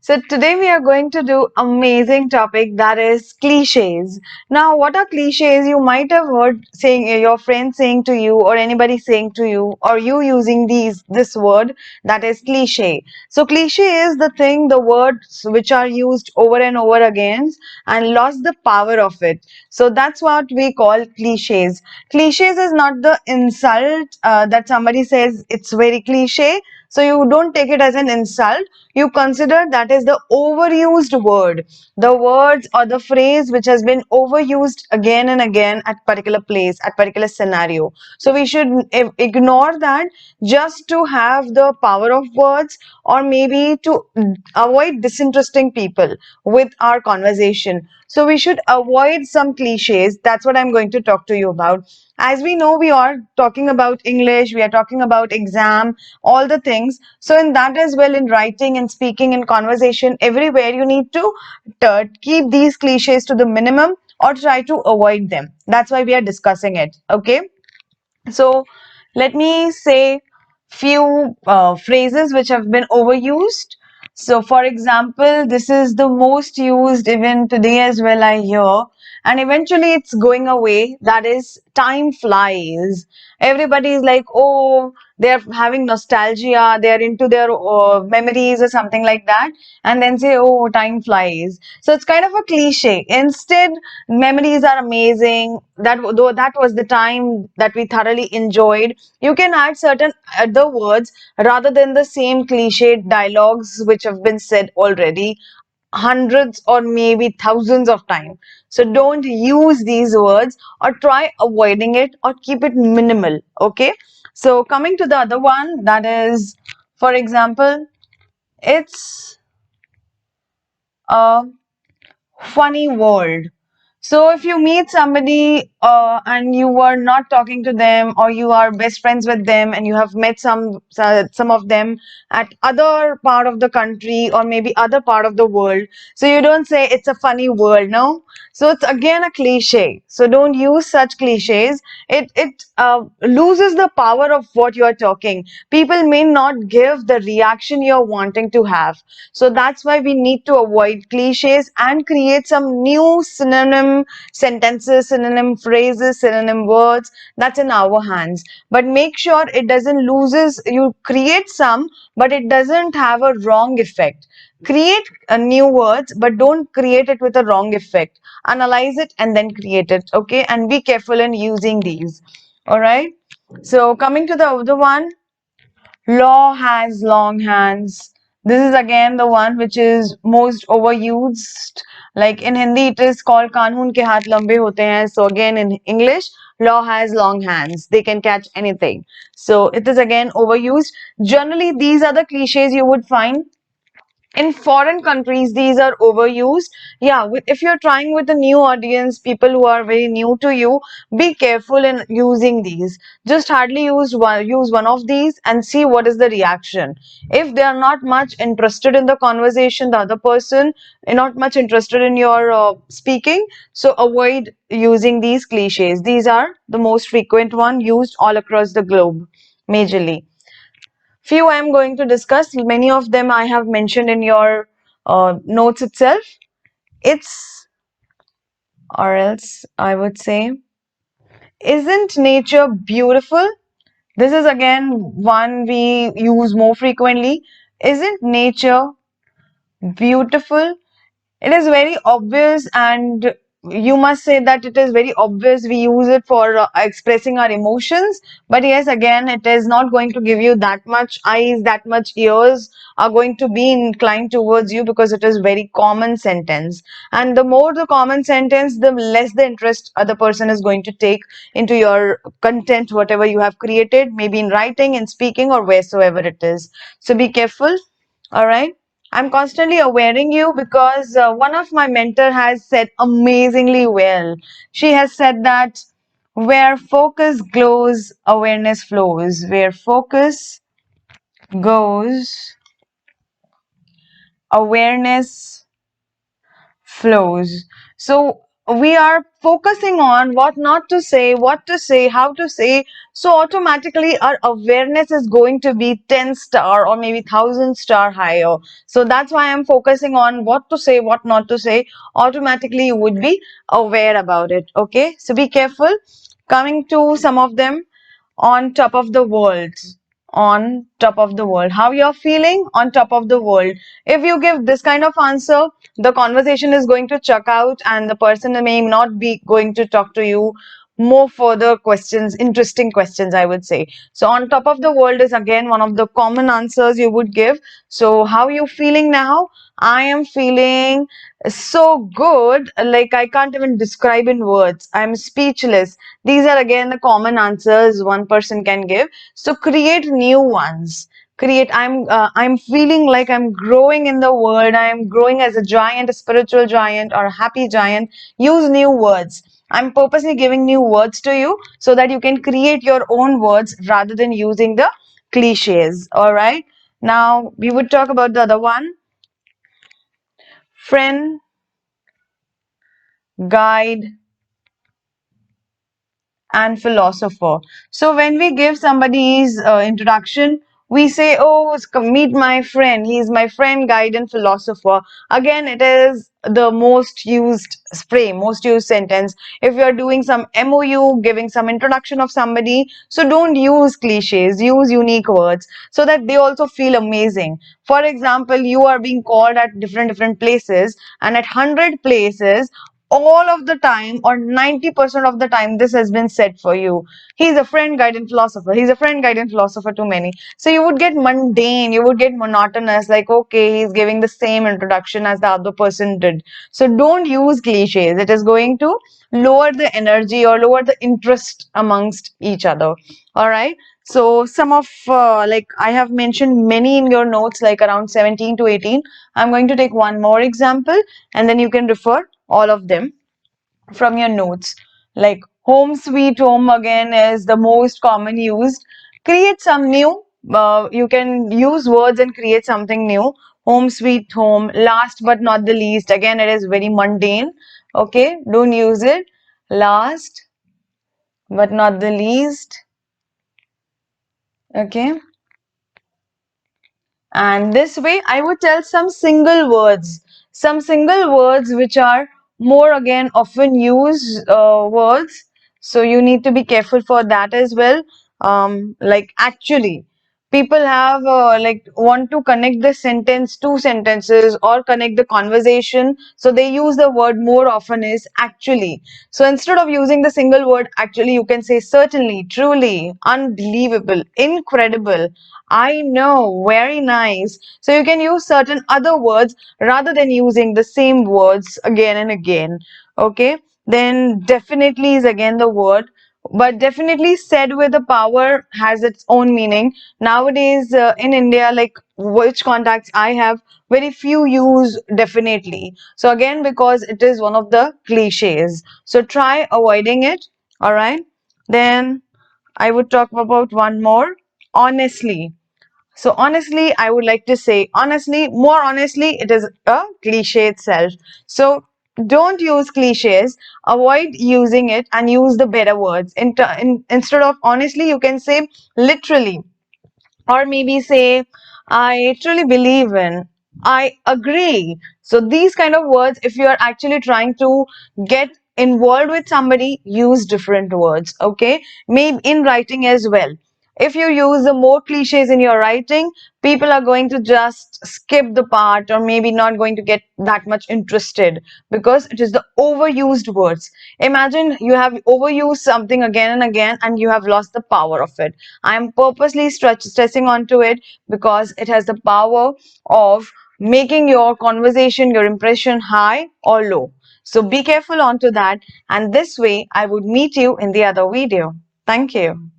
So today we are going to do amazing topic that is cliches. Now, what are cliches? You might have heard saying your friend saying to you or anybody saying to you or you using this word that is cliche. So cliche is the thing, the words which are used over and over again and lost the power of it. So that's what we call cliches. Cliches is not the insult that somebody says it's very cliche. So you don't take it as an insult, you consider that is the overused word, the words or the phrase which has been overused again and again at particular place, at particular scenario. So we should ignore that just to have the power of words, or maybe to avoid disinteresting people with our conversation. So we should avoid some cliches. That's what I'm going to talk to you about. As we know, we are talking about English, we are talking about exam, all the things. So in that as well, in writing and speaking and conversation, everywhere you need to keep these cliches to the minimum or try to avoid them. That's why we are discussing it. Okay. So let me say few phrases which have been overused. So for example, this is the most used even today as well, I hear, and eventually it's going away. That is time flies. Everybody is like, oh, they're having nostalgia, they're into their memories or something like that, and then say, oh, time flies. So it's kind of a cliche. Instead, memories are amazing. That though that was the time that we thoroughly enjoyed. You can add certain other words rather than the same cliche dialogues which have been said already hundreds or maybe thousands of times. So don't use these words, or try avoiding it, or keep it minimal. Okay. So coming to the other one, that is, for example, it's a funny world. So if you meet somebody and you were not talking to them, or you are best friends with them and you have met some of them at other part of the country or maybe other part of the world, so you don't say it's a funny world, no. So it's again a cliche. So don't use such cliches. It loses the power of what you are talking. People may not give the reaction you're wanting to have. So that's why we need to avoid cliches and create some new synonym sentences, synonym phrases, synonym words. That's in our hands. But make sure it doesn't loses, you create some, but it doesn't have a wrong effect. Create new words, but don't create it with a wrong effect. Analyze it and then create it. Okay. And be careful in using these. All right. So coming to the other one, law has long hands. This is again the one which is most overused. Like in Hindi, it is called कानून के हाथ लंबे होते हैं. So again in English, law has long hands. They can catch anything. So it is again overused. Generally, these are the cliches you would find in foreign countries. These are overused. Yeah, if you're trying with a new audience, people who are very new to you, be careful in using these. Just hardly use one of these and see what is the reaction. If they are not much interested in the conversation, the other person is not much interested in your speaking, so avoid using these cliches. These are the most frequent one used all across the globe majorly. Few I am going to discuss. Many of them I have mentioned in your notes itself. It's, or else I would say, isn't nature beautiful? This is again one we use more frequently. Isn't nature beautiful? It is very obvious, and you must say that it is very obvious. We use it for expressing our emotions. But yes, again, it is not going to give you that much eyes, that much ears are going to be inclined towards you, because it is very common sentence. And the more the common sentence, the less the interest other person is going to take into your content, whatever you have created, maybe in writing, in speaking, or wheresoever it is. So be careful. All right. I'm constantly awareing you because one of my mentor has said amazingly well. She has said that where focus glows, awareness flows. Where focus goes, awareness flows. So we are focusing on what not to say, what to say, how to say. So automatically our awareness is going to be 10 star or maybe 1,000 star higher. So that's why I'm focusing on what to say, what not to say. Automatically you would be aware about it. Okay, so be careful. Coming to some of them. On top of the world. On top of the world, how you're feeling on top of the world. If you give this kind of answer, the conversation is going to chuck out and the person may not be going to talk to you more further questions, interesting questions, I would say. So on top of the world is again one of the common answers you would give. So how you feeling now? I am feeling so good, like I can't even describe in words. I'm speechless. These are again the common answers one person can give. So create new ones. Create. I'm feeling like I'm growing in the world. I'm growing as a giant, a spiritual giant, or a happy giant. Use new words. I'm purposely giving new words to you so that you can create your own words rather than using the cliches. All right. Now we would talk about the other one. Friend, guide, and philosopher. So when we give somebody's introduction, we say, oh, meet my friend. He's my friend, guide, and philosopher. Again, it is the most used spray, most used sentence. If you're doing some MOU, giving some introduction of somebody, so don't use cliches, use unique words so that they also feel amazing. For example, you are being called at different places, and at 100 places, all of the time or 90% of the time this has been said for you. He's a friend, guide, and philosopher. He's a friend, guide, and philosopher to many. So you would get mundane, you would get monotonous, like, okay, he's giving the same introduction as the other person did. So don't use cliches. It is going to lower the energy or lower the interest amongst each other. All right. So some of like I have mentioned many in your notes, like around 17 to 18. I'm going to take one more example and then you can refer all of them from your notes. Like home sweet home again is the most common used. Create some new. You can use words and create something new. Home sweet home. Last but not the least. Again, it is very mundane. Okay, don't use it. Last but not the least. Okay. And this way, I would tell some single words which are more again often used words. So you need to be careful for that as well. Like actually, people have like want to connect the sentence, two sentences, or connect the conversation. So they use the word more often is actually. So instead of using the single word actually, you can say certainly, truly, unbelievable, incredible. I know, very nice. So you can use certain other words rather than using the same words again and again. Okay, then definitely is again the word, but definitely said with the power has its own meaning. Nowadays in India, like which contacts I have, very few use definitely. So again, because it is one of the cliches. So try avoiding it. All right. Then I would talk about one more. Honestly. So honestly, I would like to say honestly, more honestly, it is a cliche itself. So don't use cliches, avoid using it and use the better words. Instead of honestly, you can say literally, or maybe say I truly believe in, I agree. So these kind of words, if you are actually trying to get involved with somebody, use different words. Okay, maybe in writing as well. If you use the more cliches in your writing, people are going to just skip the part or maybe not going to get that much interested because it is the overused words. Imagine you have overused something again and again and you have lost the power of it. I am purposely stressing onto it because it has the power of making your conversation, your impression high or low. So be careful onto that. And this way, I would meet you in the other video. Thank you.